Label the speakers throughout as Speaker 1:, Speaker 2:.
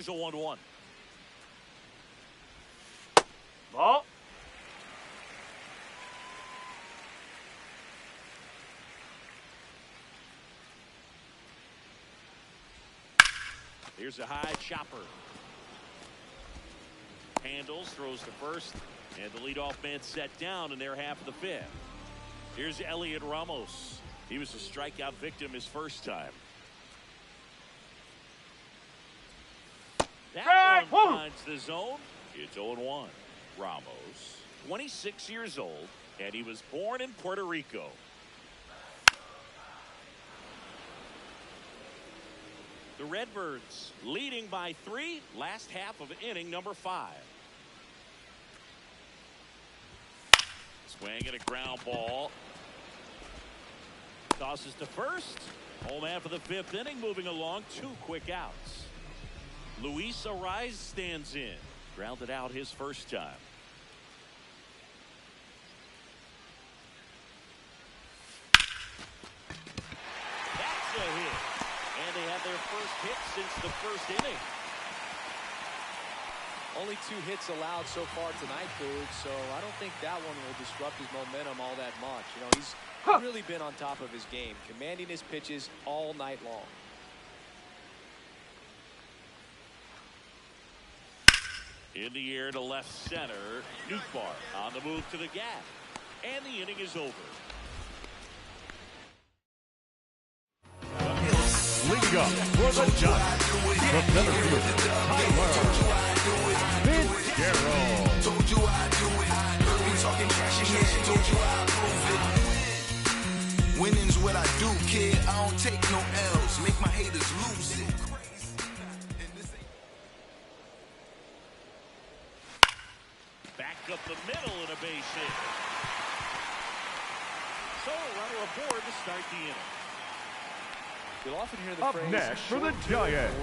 Speaker 1: Here's a 1-1.
Speaker 2: Ball.
Speaker 1: Here's a high chopper. Handles, throws to first, and the leadoff man set down in their half of the fifth. Here's Elliot Ramos. He was a strikeout victim his first time. That one finds the zone. It's 0-1. Ramos, 26 years old, and he was born in Puerto Rico. The Redbirds leading by 3, last half of inning number 5. Swing and a ground ball. Tosses to first. Home half of the 5th inning, moving along, 2 quick outs. Luis Ariz stands in. Grounded out his first time. That's a hit. And they have their first hit since the first inning.
Speaker 3: Only 2 hits allowed so far tonight, Boog, so I don't think that one will disrupt his momentum all that much. You know, he's really been on top of his game, commanding his pitches all night long.
Speaker 1: In the air to left center. Nootbaar on the move to the gap. And the inning is over.
Speaker 4: Leading up for the Giants, the center fielder, Tyler Fitzgerald.
Speaker 5: Told you I do it. Heard me talking trash and shit. Told you I prove it. Winning's what I do, kid. I don't take no L's. Make my haters lose it.
Speaker 1: Back up the middle in a base hit. So a runner aboard to start the inning.
Speaker 3: You'll often hear the
Speaker 4: Up
Speaker 3: phrase,
Speaker 4: next for the Giants,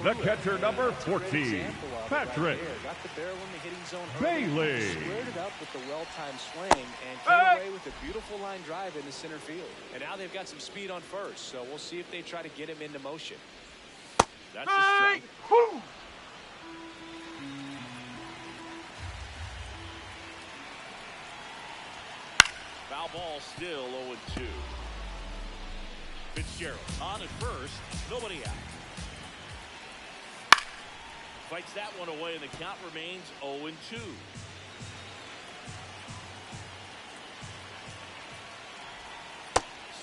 Speaker 4: the catcher number 14, Patrick
Speaker 3: got the barrel in the hitting zone
Speaker 4: Bailey.
Speaker 3: Squared it up with the well-timed swing and came away with a beautiful line drive into center field. And now they've got some speed on first, so we'll see if they try to get him into motion.
Speaker 1: That's a strike. Foul ball still 0-2. Fitzgerald on at first, nobody out. Fights that one away, and the count remains 0-2.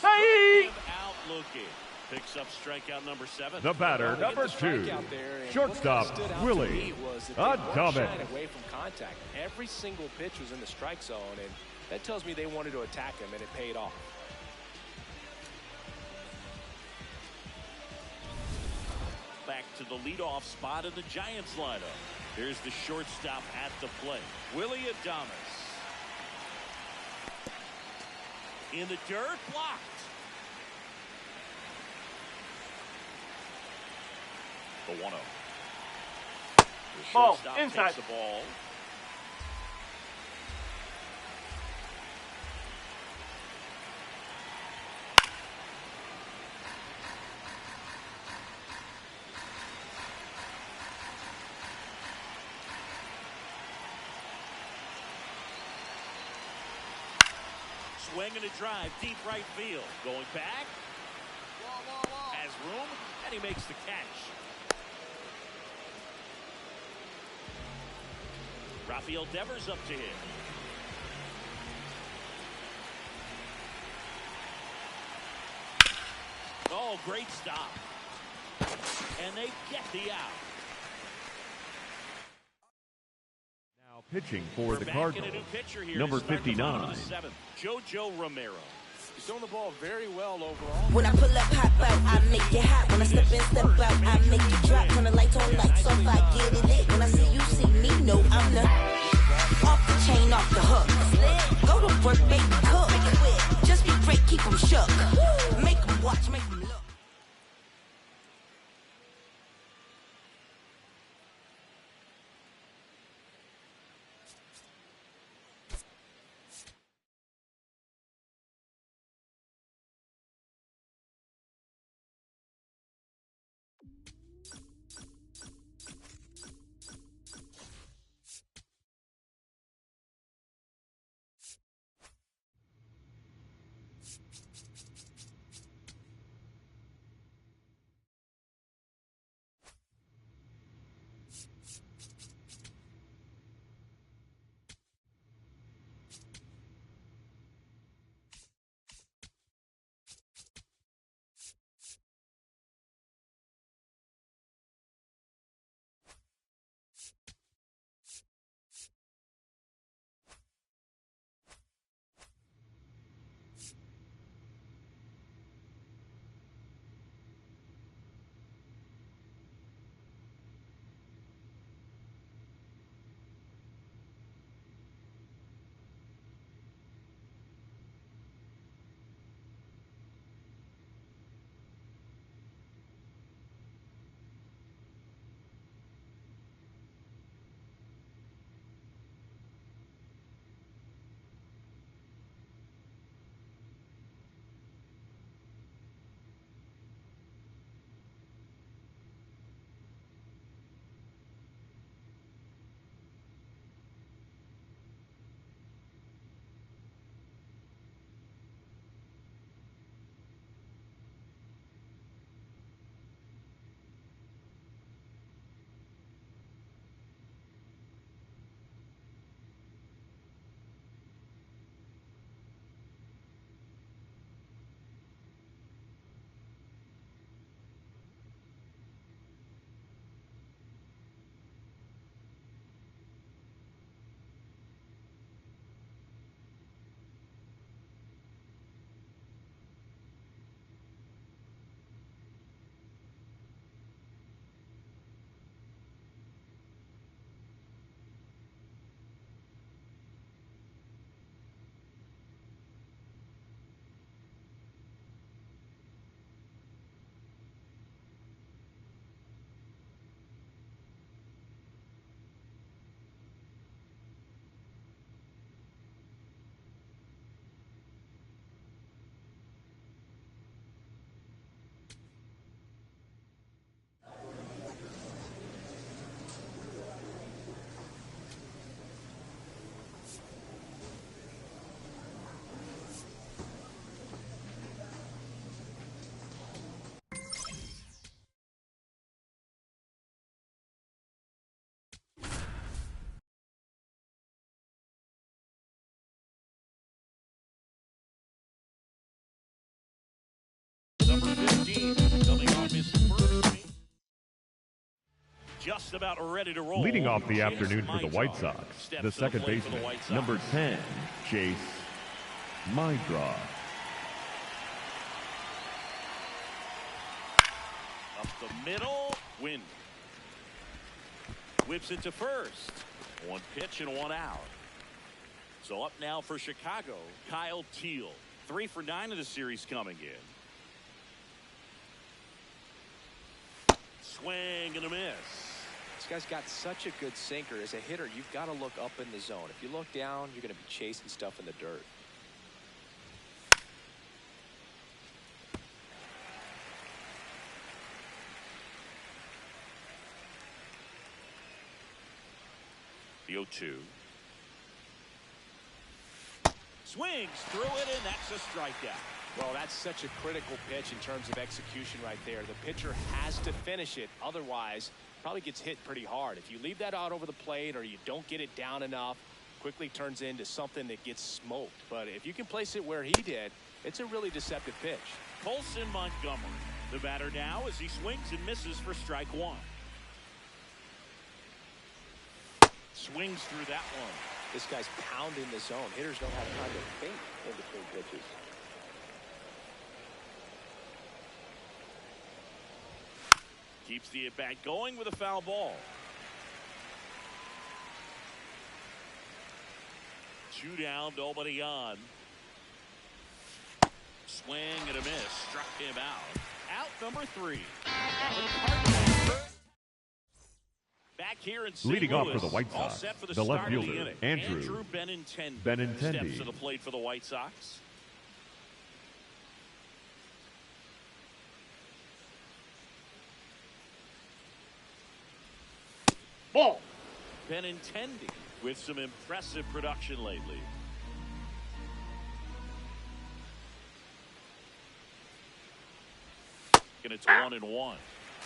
Speaker 1: Him out looking. Picks up strikeout number 7.
Speaker 4: The batter, number 2, shortstop, Willie Adames.
Speaker 3: Away from contact. Every single pitch was in the strike zone, and that tells me they wanted to attack him, and it paid off.
Speaker 1: Back to the leadoff spot in the Giants lineup. Here's the shortstop at the plate, Willie Adames. In the dirt, blocked. The 1-0. The shortstop
Speaker 2: inside.
Speaker 1: takes the ball. Swing and a drive, deep right field. Going back. Has room, and he makes the catch. Rafael Devers up to him. Oh, great stop. And they get the out.
Speaker 4: Now pitching for
Speaker 1: We're
Speaker 4: the
Speaker 1: back
Speaker 4: Cardinals,
Speaker 1: in a new pitcher here
Speaker 4: number
Speaker 1: to start the bottom of
Speaker 4: 59.
Speaker 1: the 7th, JoJo Romero.
Speaker 3: He's throwing the ball very well overall.
Speaker 6: When I pull up, hop out, I make it hot. When I step in, step out, I make it drop. When the lights on, lights off, I get it lit. When I see you, see me, no, I'm the off the chain, off the hook. Go to work, baby, cook. Just be great, keep them shook. Make them watch, make them look.
Speaker 1: just about ready to roll.
Speaker 4: Leading off the
Speaker 1: Chase
Speaker 4: afternoon for the White
Speaker 1: Mydroth
Speaker 4: Sox,
Speaker 1: steps
Speaker 4: the
Speaker 1: to
Speaker 4: second
Speaker 1: plate for the
Speaker 4: baseman,
Speaker 1: White Sox.
Speaker 4: number 10, Chase Mydroth.
Speaker 1: Up the middle, Winn. Whips it to first. One pitch and one out. So up now for Chicago, Kyle Teal. 3 for 9 of the series coming in. Swing and a miss.
Speaker 3: This guy's got such a good sinker. As a hitter, you've got to look up in the zone. If you look down, you're going to be chasing stuff in the dirt.
Speaker 1: The 0-2. Swings through it, and that's a strikeout.
Speaker 3: Well, that's such a critical pitch in terms of execution right there. The pitcher has to finish it. Otherwise, probably gets hit pretty hard. If you leave that out over the plate or you don't get it down enough, quickly turns into something that gets smoked. But if you can place it where he did, it's a really deceptive pitch.
Speaker 1: Colson Montgomery, the batter now as he swings and misses for strike one. Swings through that one.
Speaker 3: This guy's pounding the zone. Hitters don't have time to think in between pitches.
Speaker 1: Keeps the at-bat going with a foul ball. 2 down, nobody on. Swing and a miss. Struck him out. Out number 3. Back here in St.
Speaker 4: Leading
Speaker 1: Louis,
Speaker 4: off for the White
Speaker 1: all
Speaker 4: Sox,
Speaker 1: set for
Speaker 4: the left
Speaker 1: start of the
Speaker 4: fielder,
Speaker 1: inning.
Speaker 4: Andrew
Speaker 1: Benintendi steps to the plate for the White Sox.
Speaker 2: Ball.
Speaker 1: Benintendi with some impressive production lately. And it's 1-1.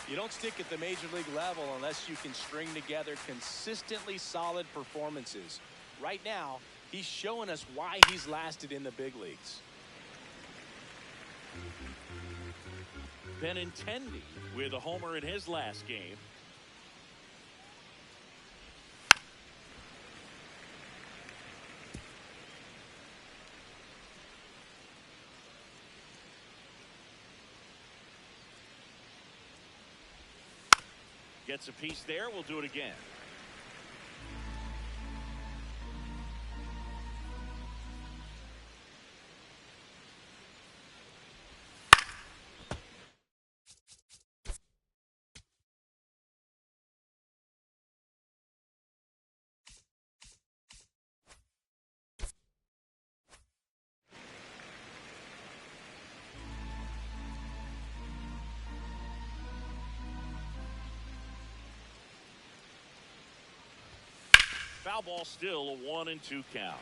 Speaker 3: You don't stick at the major league level unless you can string together consistently solid performances. Right now, he's showing us why he's lasted in the big leagues.
Speaker 1: Benintendi with a homer in his last game. Gets a piece there. We'll do it again. Foul ball, still a 1-2 count.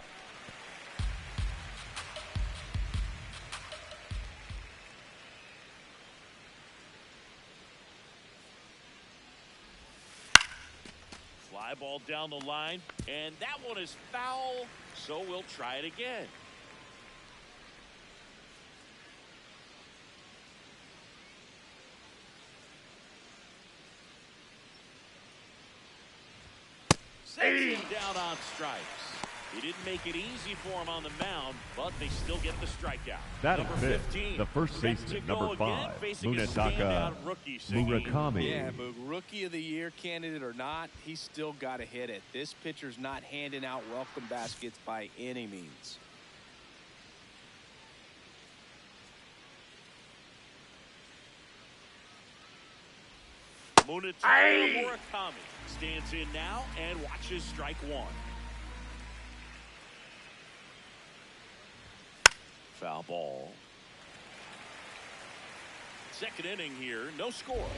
Speaker 1: Fly ball down the line, and that one is foul, so we'll try it again. Sets him down on strikes. He didn't make it easy for him on the mound, but they still get the strikeout.
Speaker 4: That
Speaker 1: number
Speaker 4: is it.
Speaker 1: 15.
Speaker 4: The first baseman, number 5, Munetaka Murakami.
Speaker 3: Yeah, but rookie of the year candidate or not, he's still got to hit it. This pitcher's not handing out welcome baskets by any means.
Speaker 1: Munetaka Murakami stands in now and watches strike one. Foul ball. Second inning here, no score.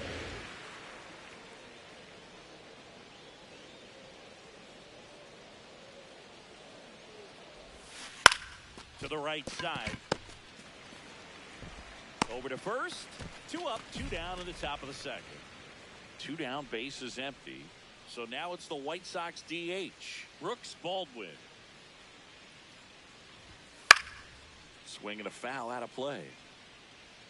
Speaker 1: To the right side. Over to first. 2 up, 2 down in the top of the second. 2 down, base is empty. So now it's the White Sox DH, Brooks Baldwin. Swinging a foul out of play.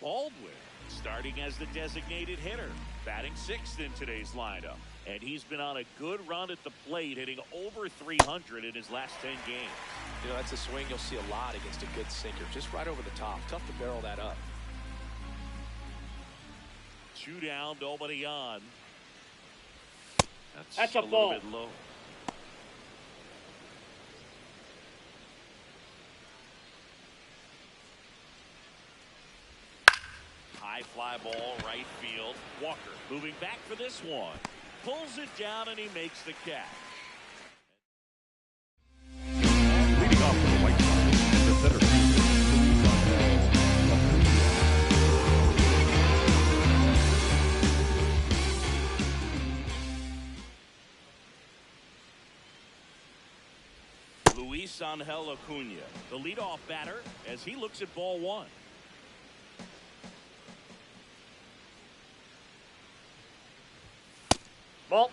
Speaker 1: Baldwin starting as the designated hitter, batting 6th in today's lineup. And he's been on a good run at the plate, hitting over 300 in his last 10 games.
Speaker 3: You know, that's a swing you'll see a lot against a good sinker. Just right over the top. Tough to barrel that up.
Speaker 1: 2 down, nobody on.
Speaker 2: That's a
Speaker 1: little
Speaker 2: ball.
Speaker 1: bit low. High fly ball, right field. Walker moving back for this one. Pulls it down and he makes the catch.
Speaker 4: Leading off for the White Sox, the center fielder,
Speaker 1: Luis Angel Acuna, the leadoff batter, as he looks at ball 1.
Speaker 2: Ball.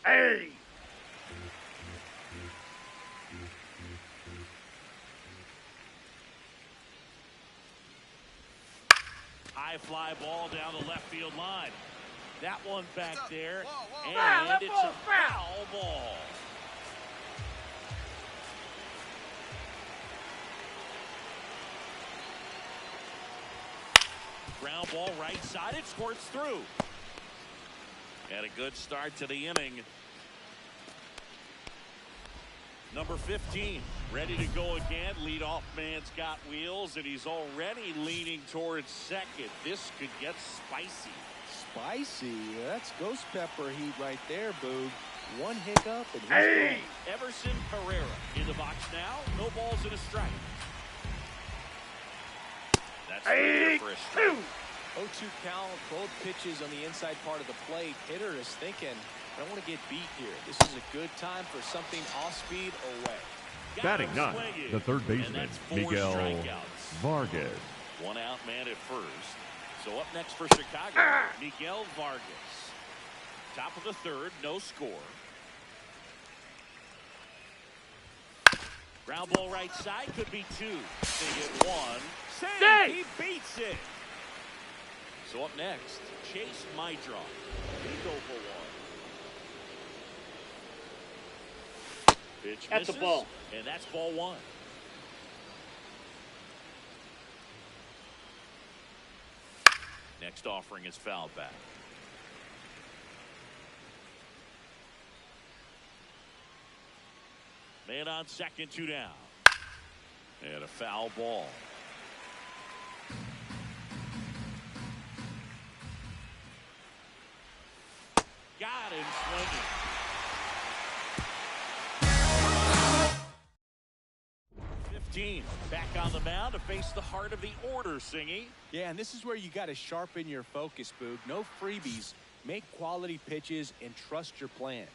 Speaker 2: Hey.
Speaker 1: High fly ball down the left field line. That one back there, and
Speaker 2: That
Speaker 1: it's
Speaker 2: ball's
Speaker 1: a foul ball. Ground ball right side, it squirts through. And a good start to the inning. Number 15, ready to go again. Leadoff man's got wheels, and he's already leaning towards second. This could get spicy.
Speaker 3: Spicy. That's ghost pepper heat right there, Boog. One hiccup and he's
Speaker 2: Hey.
Speaker 3: gone.
Speaker 1: Everson Pereira in the box now. No balls and a strike. That's
Speaker 2: Hey.
Speaker 1: for a strike.
Speaker 3: 0-2 count, both pitches on the inside part of the plate. Hitter is thinking, I don't want to get beat here. This is a good time for something off speed away.
Speaker 4: batting ninth, the third baseman,
Speaker 1: And that's 4
Speaker 4: Miguel
Speaker 1: strikeouts.
Speaker 4: Vargas.
Speaker 1: 1 out man at first. So up next for Chicago, Miguel Vargas. Top of the third, no score. Ground ball right side, could be 2. They get 1. Save! He beats it. So up next, Chase Maidron. He go for 1. Pitch
Speaker 2: That's a
Speaker 1: misses,
Speaker 2: ball.
Speaker 1: and that's ball 1. Next offering is fouled back. Man on second, 2 down. And a foul ball. Got him swinging. Back on the mound to face the heart of the order, Singy.
Speaker 3: Yeah, and this is where you got to sharpen your focus, Boog. No freebies. Make quality pitches and trust your plan.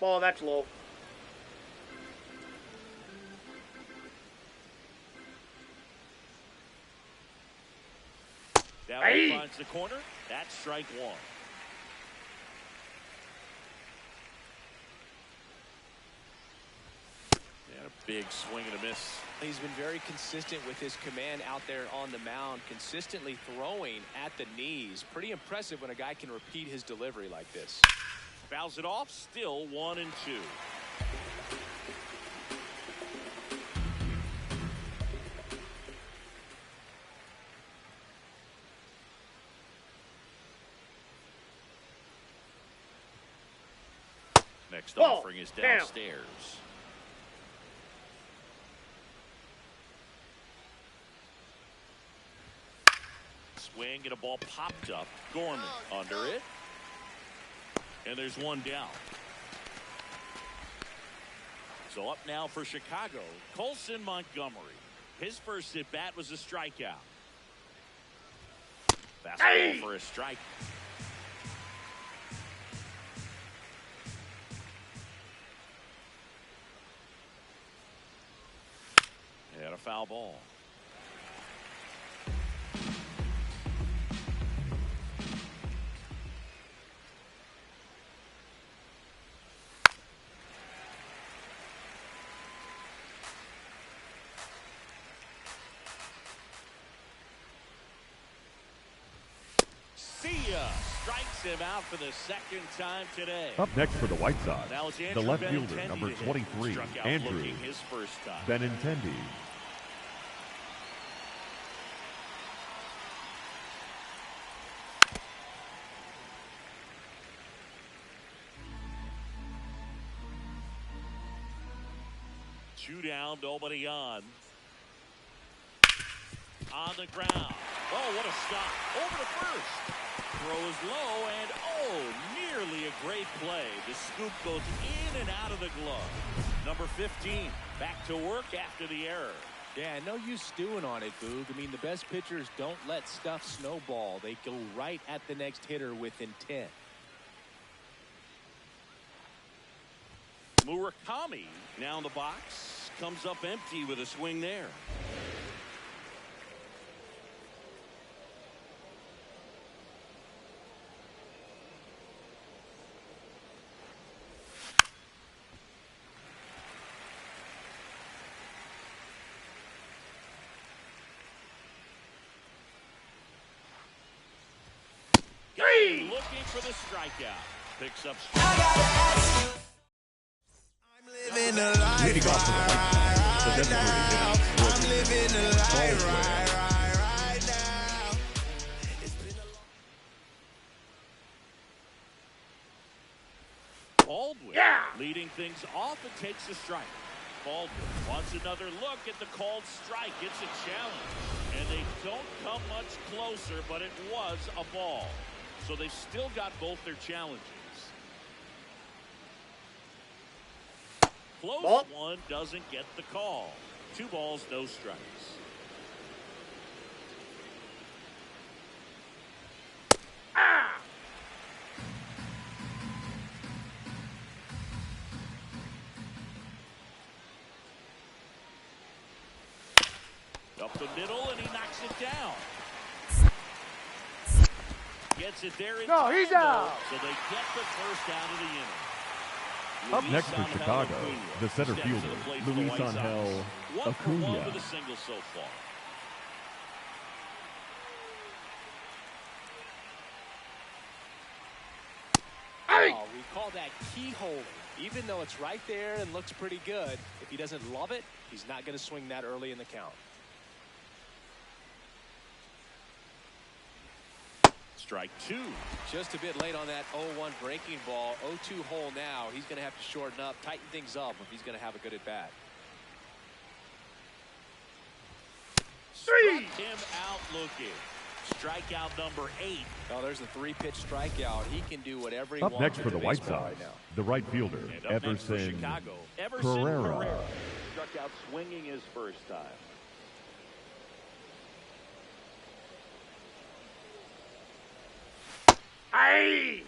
Speaker 2: Ball, that's low.
Speaker 1: That
Speaker 2: Hey.
Speaker 1: one finds the corner. That's strike 1. And a big swing and a miss.
Speaker 3: He's been very consistent with his command out there on the mound, consistently throwing at the knees. Pretty impressive when a guy can repeat his delivery like this.
Speaker 1: Fouls it off, still 1-2. Next
Speaker 2: Ball.
Speaker 1: offering is
Speaker 2: Down.
Speaker 1: downstairs. Swing and a ball popped up. Gorman under it. And there's 1 down. So up now for Chicago, Colson Montgomery. His first at bat was a strikeout. Fastball for a strike. And a foul ball. See ya. Strikes him out for the second time today.
Speaker 4: Up next for the White Sox,
Speaker 1: Now it's
Speaker 4: the
Speaker 1: Andrew
Speaker 4: left fielder,
Speaker 1: Benintendi
Speaker 4: number
Speaker 1: to hit.
Speaker 4: 23,
Speaker 1: Struck out
Speaker 4: Andrew
Speaker 1: looking his first time.
Speaker 4: Benintendi.
Speaker 1: Two down, nobody on. On the ground. Oh, what a stop. Over to first. Throw is low, and nearly a great play. The scoop goes in and out of the glove. Number 15, back to work after the error.
Speaker 3: Yeah, no use stewing on it, Boog. I mean, the best pitchers don't let stuff snowball. They go right at the next hitter with intent.
Speaker 1: Murakami now in the box. Comes up empty with a swing there. Looking for the strikeout. Picks up strikeout.
Speaker 5: Living a life
Speaker 4: Leading off for the White Sox, the designated hitter,
Speaker 5: I'm living a life
Speaker 4: Baldwin.
Speaker 5: right now. It's been a
Speaker 1: Baldwin leading things off and takes a strike. Baldwin wants another look at the called strike. It's a challenge. And they don't come much closer, but it was a ball. So they've still got both their challenges. Close
Speaker 2: Ball.
Speaker 1: one doesn't get the call. 2 balls, no strikes. Up the middle, and he knocks it down. Gets it there in
Speaker 2: No,
Speaker 1: time,
Speaker 2: he's
Speaker 1: though,
Speaker 2: out.
Speaker 1: so they get the first out of the inning.
Speaker 4: Up
Speaker 1: Luis
Speaker 4: next for
Speaker 1: Angel
Speaker 4: Chicago,
Speaker 1: Acuna
Speaker 4: the center
Speaker 1: steps to the
Speaker 4: fielder,
Speaker 1: plate for the
Speaker 4: Luis
Speaker 1: White Sox.
Speaker 4: Angel
Speaker 1: 1 for 1
Speaker 4: Acuna.
Speaker 1: with a single so far.
Speaker 3: Oh, we call that keyhole. Even though it's right there and looks pretty good, if he doesn't love it, he's not going to swing that early in the count.
Speaker 1: Strike 2.
Speaker 3: Just a bit late on that 0-1 breaking ball. 0-2 hole now. He's going to have to shorten up, tighten things up if he's going to have a good at bat.
Speaker 1: Struck him out looking. Strikeout number 8.
Speaker 3: Oh, there's a 3-pitch strikeout. He can do whatever he
Speaker 4: Up
Speaker 3: wants
Speaker 4: next
Speaker 3: with
Speaker 4: for the White
Speaker 3: baseball
Speaker 4: Sox,
Speaker 3: right now.
Speaker 4: the right fielder,
Speaker 1: And up next for
Speaker 4: Everson
Speaker 1: Chicago, Everson
Speaker 4: Pereira.
Speaker 1: Struck out swinging his first time.
Speaker 2: Hey!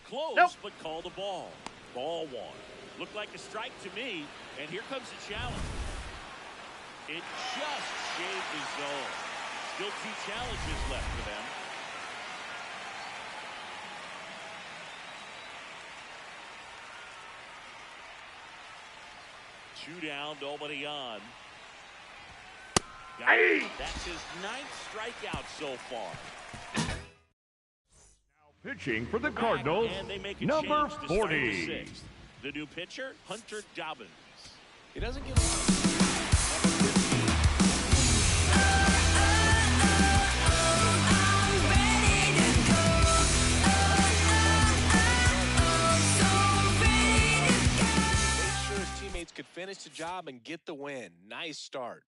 Speaker 1: Close,
Speaker 2: Nope.
Speaker 1: but called a ball. Ball 1. Looked like a strike to me, and here comes the challenge. It just shaved the zone. Still 2 challenges left for them. Two down, nobody on.
Speaker 2: Hey!
Speaker 1: That's his 9th strikeout so far.
Speaker 4: Pitching for the Cardinals,
Speaker 1: And they make a
Speaker 4: number
Speaker 1: change to start the
Speaker 4: 40.
Speaker 1: 6th. The new pitcher, Hunter Dobbins.
Speaker 3: He doesn't get number 15. Made sure his teammates could finish the job and get the win. Nice start.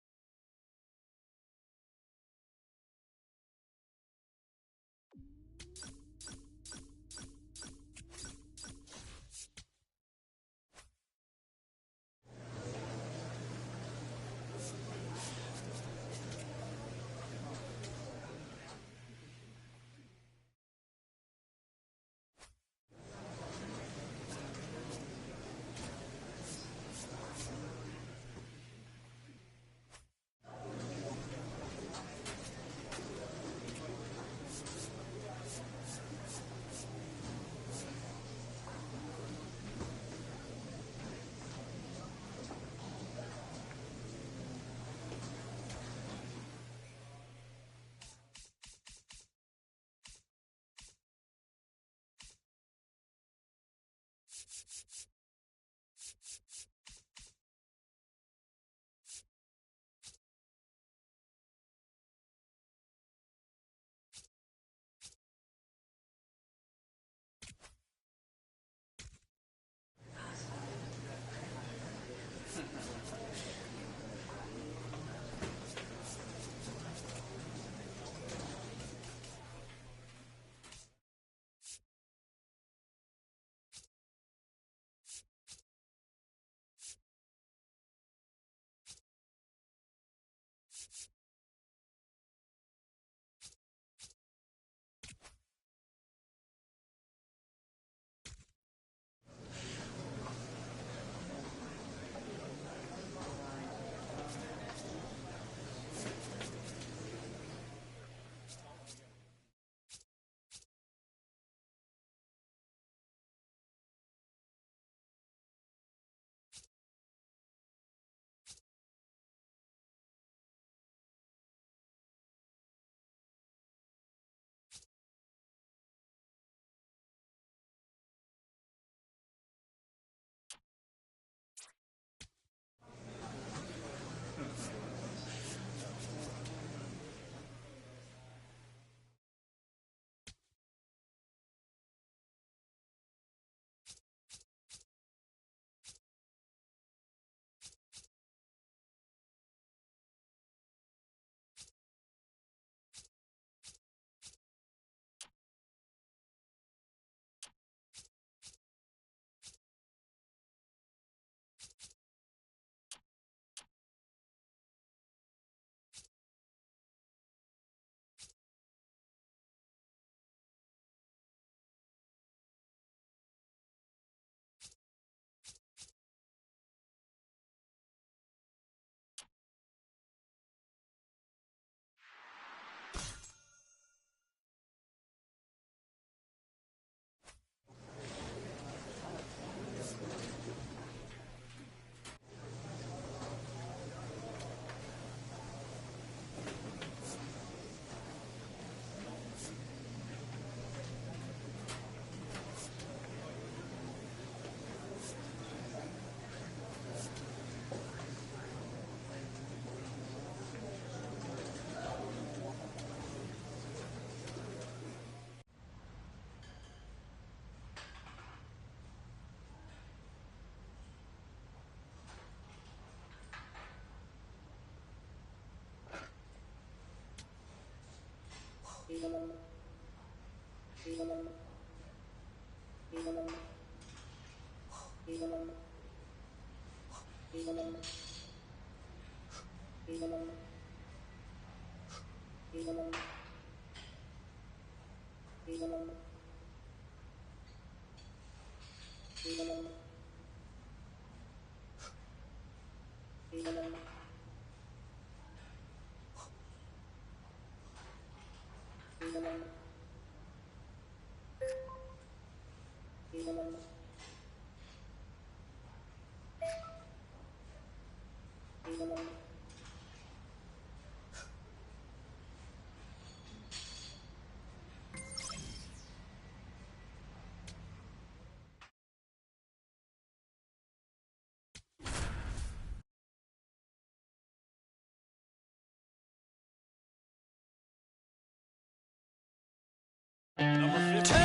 Speaker 1: Number 15.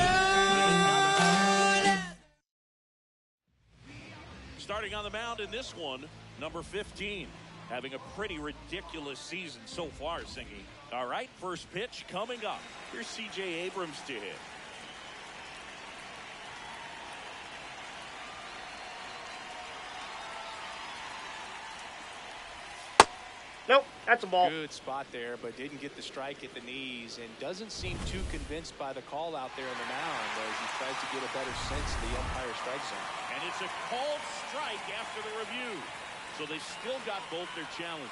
Speaker 1: Starting on the mound in this one, number 15. Having a pretty ridiculous season so far, Singy. All right, first pitch coming up. Here's C.J. Abrams to hit.
Speaker 2: Nope, that's a ball.
Speaker 3: Good spot there, but didn't get the strike at the knees and doesn't seem too convinced by the call out there on the mound as he tries to get a better sense of the umpire strike zone.
Speaker 1: And it's a called strike after the review. So they still got both their challenges.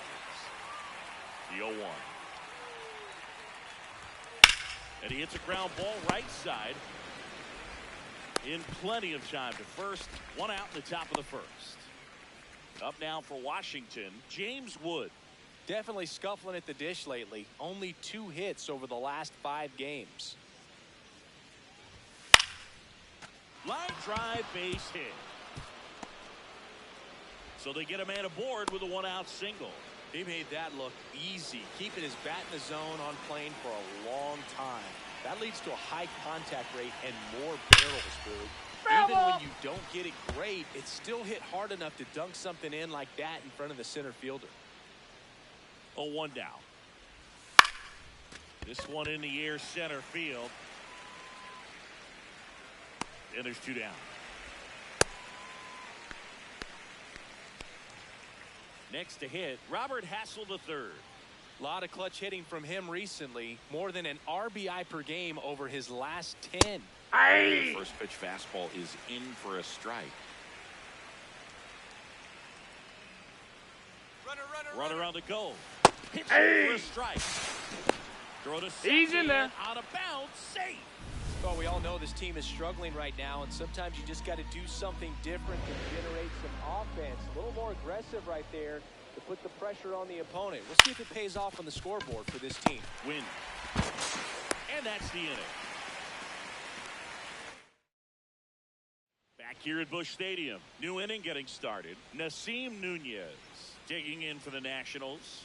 Speaker 1: The 0-1. And he hits a ground ball right side. In plenty of time to first. One out in the top of the first. Up now for Washington, James Wood.
Speaker 3: Definitely scuffling at the dish lately. Only 2 hits over the last 5 games.
Speaker 1: Line drive, base hit. So they get a man aboard with a one-out single.
Speaker 3: He made that look easy, keeping his bat in the zone on plane for a long time. That leads to a high contact rate and more barrels, Boo. Even when you don't get it great, it's still hit hard enough to dunk something in like that in front of the center fielder.
Speaker 1: 0-1 down. This one in the air, center field. And there's 2 down. Next to hit, Robert Hassel III.
Speaker 3: A lot of clutch hitting from him recently. More than an RBI per game over his last 10.
Speaker 1: The first pitch fastball is in for a strike. Runner on the goal. Hits for a strike. Throw to second.
Speaker 2: He's in there.
Speaker 1: Out of bounds. Safe.
Speaker 3: Well, we all know this team is struggling right now, and sometimes you just got to do something different to generate some offense. A little more aggressive right there to put the pressure on the opponent. We'll see if it pays off on the scoreboard for this team.
Speaker 1: Win. And that's the inning. Back here at Busch Stadium. New inning getting started. Nasim Nunez digging in for the Nationals.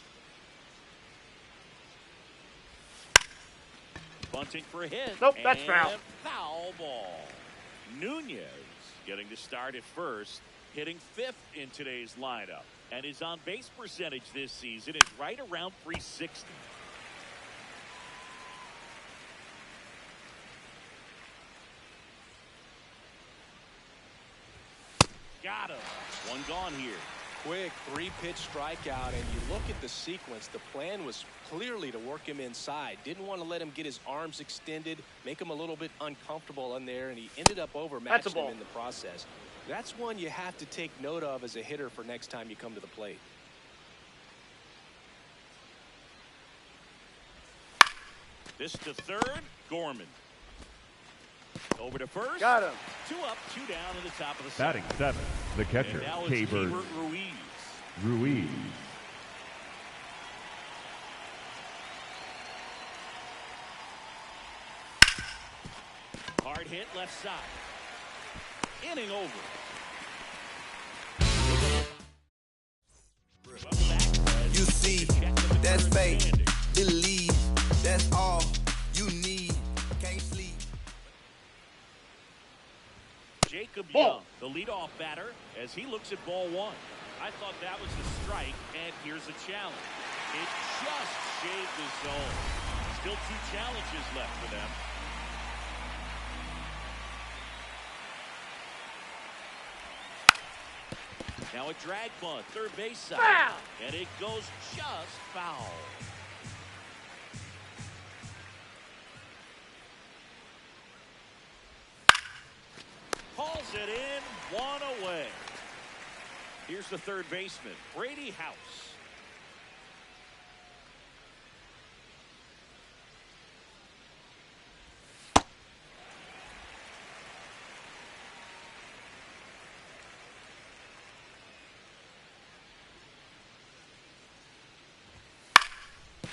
Speaker 1: Bunting for a hit.
Speaker 2: Nope, that's foul.
Speaker 1: Foul ball. Nunez getting to start at first, hitting 5th in today's lineup. And his on-base percentage this season is right around .360. Got him. One gone here.
Speaker 3: Quick 3-pitch strikeout, and you look at the sequence. The plan was clearly to work him inside. Didn't want to let him get his arms extended, make him a little bit uncomfortable in there, and he ended up overmatching him in the process. That's one you have to take note of as a hitter for next time you come to the plate.
Speaker 1: This to third, Gorman. Over to first.
Speaker 2: Got him.
Speaker 1: 2 up, 2 down in the top of the
Speaker 4: Batting 7th, the catcher,
Speaker 1: and now it's
Speaker 4: Keibert Ruiz.
Speaker 1: Hard hit left side. Inning over.
Speaker 5: You see, that's fate. Believe, that's all you need. Can't sleep.
Speaker 1: Jacob Young, the leadoff batter, as he looks at ball 1. I thought that was a strike, and here's a challenge. It just shaved the zone. Still 2 challenges left for them. Now a drag bunt, third base side.
Speaker 2: Foul!
Speaker 1: And it goes just foul. Hauls it in, 1 away. Here's the third baseman, Brady House.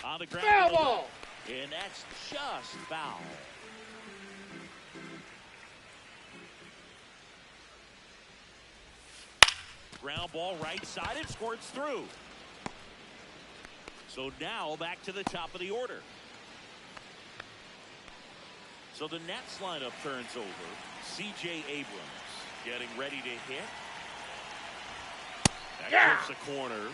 Speaker 1: On the ground.
Speaker 2: Foul ball.
Speaker 1: And that's just foul. Ground ball right side, it squirts through. So now back to the top of the order. So the Nats lineup turns over. C.J. Abrams getting ready to hit. That clips a corner.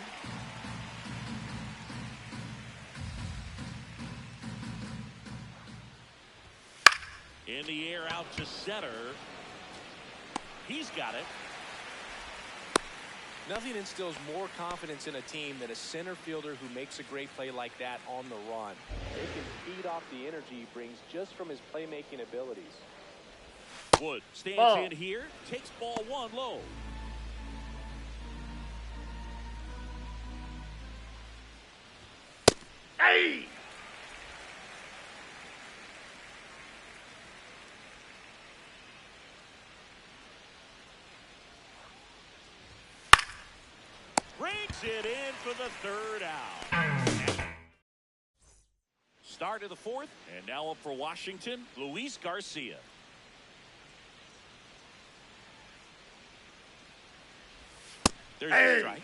Speaker 1: In the air out to center. He's got it.
Speaker 3: Nothing instills more confidence in a team than a center fielder who makes a great play like that on the run. They can feed off the energy he brings just from his playmaking abilities.
Speaker 1: Wood stands in here, takes ball 1 low.
Speaker 2: Hey!
Speaker 1: Brings it in for the 3rd out. Start of the 4th, and now up for Washington, Luis Garcia.
Speaker 3: There's a strike.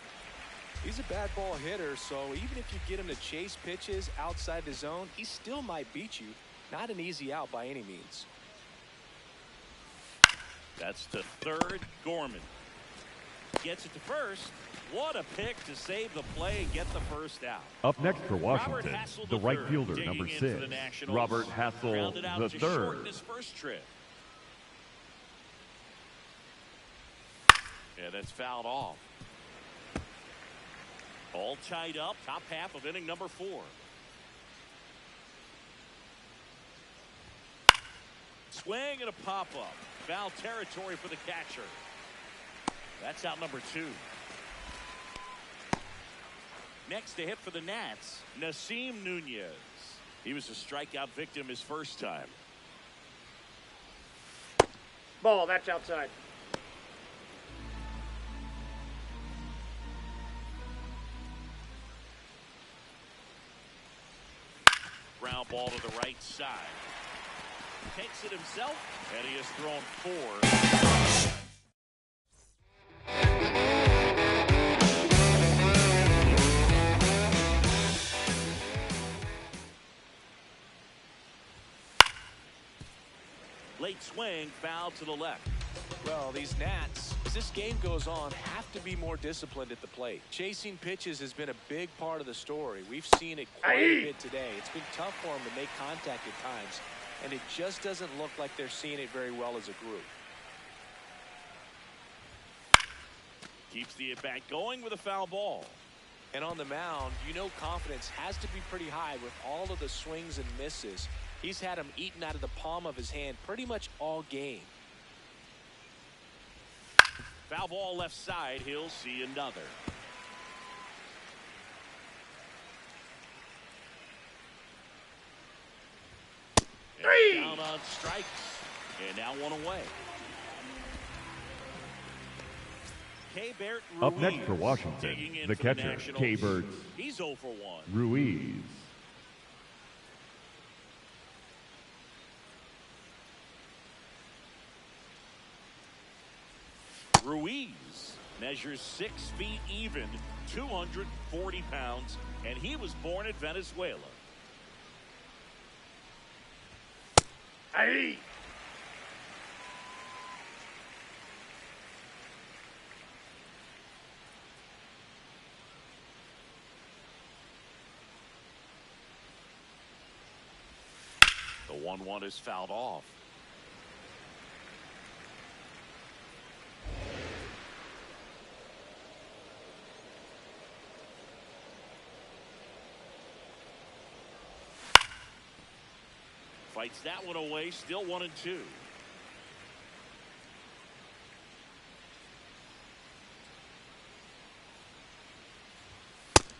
Speaker 3: He's a bad ball hitter, so even if you get him to chase pitches outside the zone, he still might beat you. Not an easy out by any means.
Speaker 1: That's to third. Gorman gets it to first. What a pick to save the play and get the first out.
Speaker 4: Up next for Washington, the right fielder, number 6, Robert Hassel the third.
Speaker 1: His first trip. Yeah, that's fouled off. All tied up, top half of inning number 4. Swing and a pop-up. Foul territory for the catcher. That's out number 2. Next to hit for the Nats, Nasim Nunez. He was a strikeout victim his first time.
Speaker 2: Ball, that's outside.
Speaker 1: Ground ball to the right side. Takes it himself, and he has thrown 4. Late swing, foul to the left.
Speaker 3: Well, these Nats, as this game goes on, have to be more disciplined at the plate. Chasing pitches has been a big part of the story. We've seen it quite a bit today. It's been tough for them to make contact at times, and it just doesn't look like they're seeing it very well as a group.
Speaker 1: Keeps the at-bat going with a foul ball.
Speaker 3: And on the mound, you know confidence has to be pretty high with all of the swings and misses. He's had them eaten out of the palm of his hand pretty much all game.
Speaker 1: Foul ball left side. He'll see another. And down on strikes. And now 1 away.
Speaker 4: Up next for Washington, the catcher, K-Bert
Speaker 1: He's 0 for 1.
Speaker 4: Ruiz.
Speaker 1: Ruiz measures 6 feet even, 240 pounds, and he was born in Venezuela.
Speaker 2: Aye.
Speaker 1: The 1-1 is fouled off. Fights that one away, still 1-2.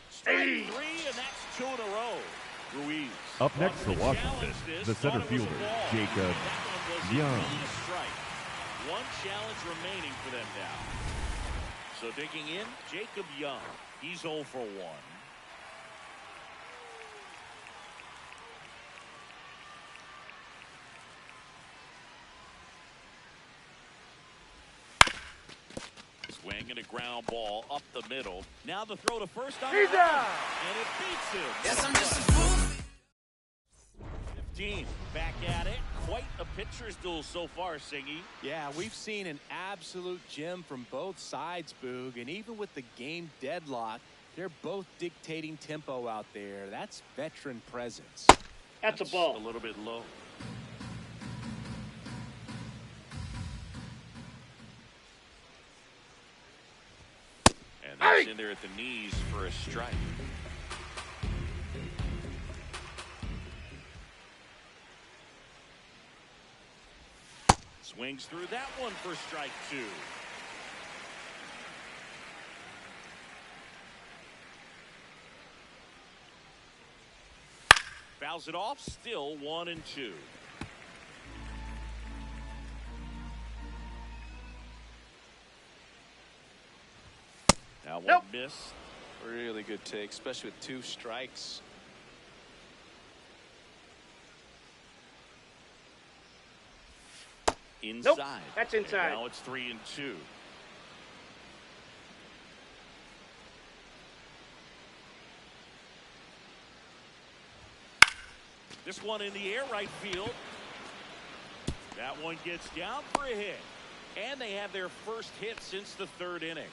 Speaker 1: Strike 3, and that's 2 in a row. Ruiz.
Speaker 4: Up next for Washington, the center fielder, Jacob Young.
Speaker 1: Strike. 1 challenge remaining for them now. So digging in, Jacob Young. He's 0 for 1. Swinging a ground ball up the middle. Now the throw to first on
Speaker 2: He's out.
Speaker 1: and it beats him.
Speaker 5: Yes, I'm just a fool.
Speaker 1: 15 back at it. Quite a pitcher's duel so far, Singy.
Speaker 3: Yeah, we've seen an absolute gem from both sides, Boog, and even with the game deadlock, they're both dictating tempo out there. That's veteran presence.
Speaker 2: That's a ball.
Speaker 1: A little bit low. And that's in there at the knees for a strike. Swings through that one for strike 2. Fouls it off, still 1-2. Now one miss.
Speaker 3: Really good take, especially with 2 strikes.
Speaker 1: Inside.
Speaker 2: Nope, that's inside.
Speaker 1: And now it's 3-2. This one in the air right field. That one gets down for a hit. And they have their first hit since the third inning.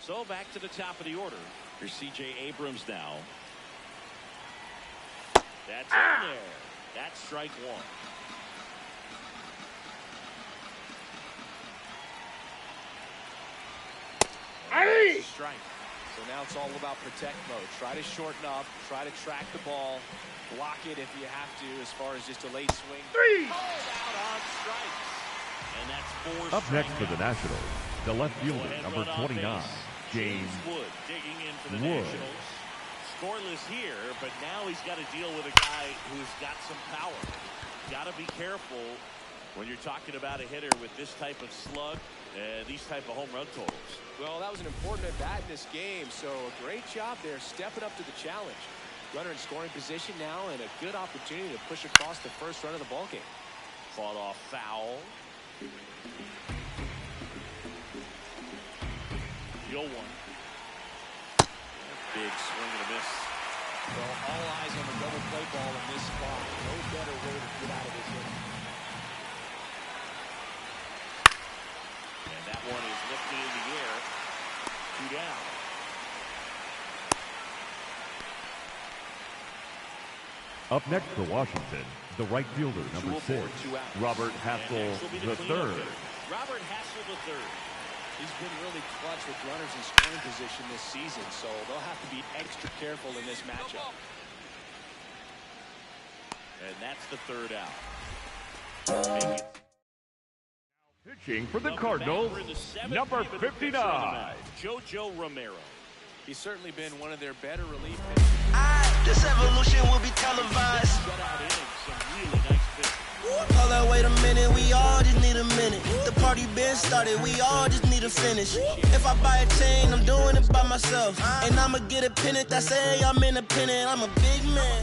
Speaker 1: So back to the top of the order. Here's C.J. Abrams now. That's in there. That's strike one.
Speaker 2: Hey!
Speaker 1: Strike.
Speaker 3: So now it's all about protect mode. Try to shorten up, try to track the ball, block it if you have to as far as just a late swing.
Speaker 2: Three!
Speaker 1: Out on strikes. And that's four.
Speaker 4: Up next for the Nationals, the left fielder, number 29, James
Speaker 1: Wood, digging in for the
Speaker 4: Wood.
Speaker 1: Nationals. Scoreless here, but now he's got to deal with a guy who's got some power. Got to be careful when you're talking about a hitter with this type of slug and these type of home run totals.
Speaker 3: Well, that was an important at bat in this game, so a great job there stepping up to the challenge. Runner in scoring position now and a good opportunity to push across the first run of the ballgame.
Speaker 1: Fought off foul. Deal one. Big swing and a miss.
Speaker 3: Well, all eyes on the double play ball in this spot. No better way to get out of this inning.
Speaker 1: And that one is lifted in the air. 2 down.
Speaker 4: Up next for Washington, the right fielder, number 6, Robert Hassel III.
Speaker 1: Robert Hassel III.
Speaker 3: He's been really clutch with runners in scoring position this season, so they'll have to be extra careful in this matchup.
Speaker 1: And that's the third out.
Speaker 4: Pitching for the Cardinals, number 59,
Speaker 1: JoJo Romero.
Speaker 3: He's certainly been one of their better relief pitchers.
Speaker 5: This evolution will be televised.
Speaker 1: Shutout innings, some really nice pitch.
Speaker 5: Hold up, wait a minute, we all just need a minute. The party been started, we all just need to finish. If I buy a chain, I'm doing it by myself. And I'ma get a pennant that say I'm independent. I'm a big man.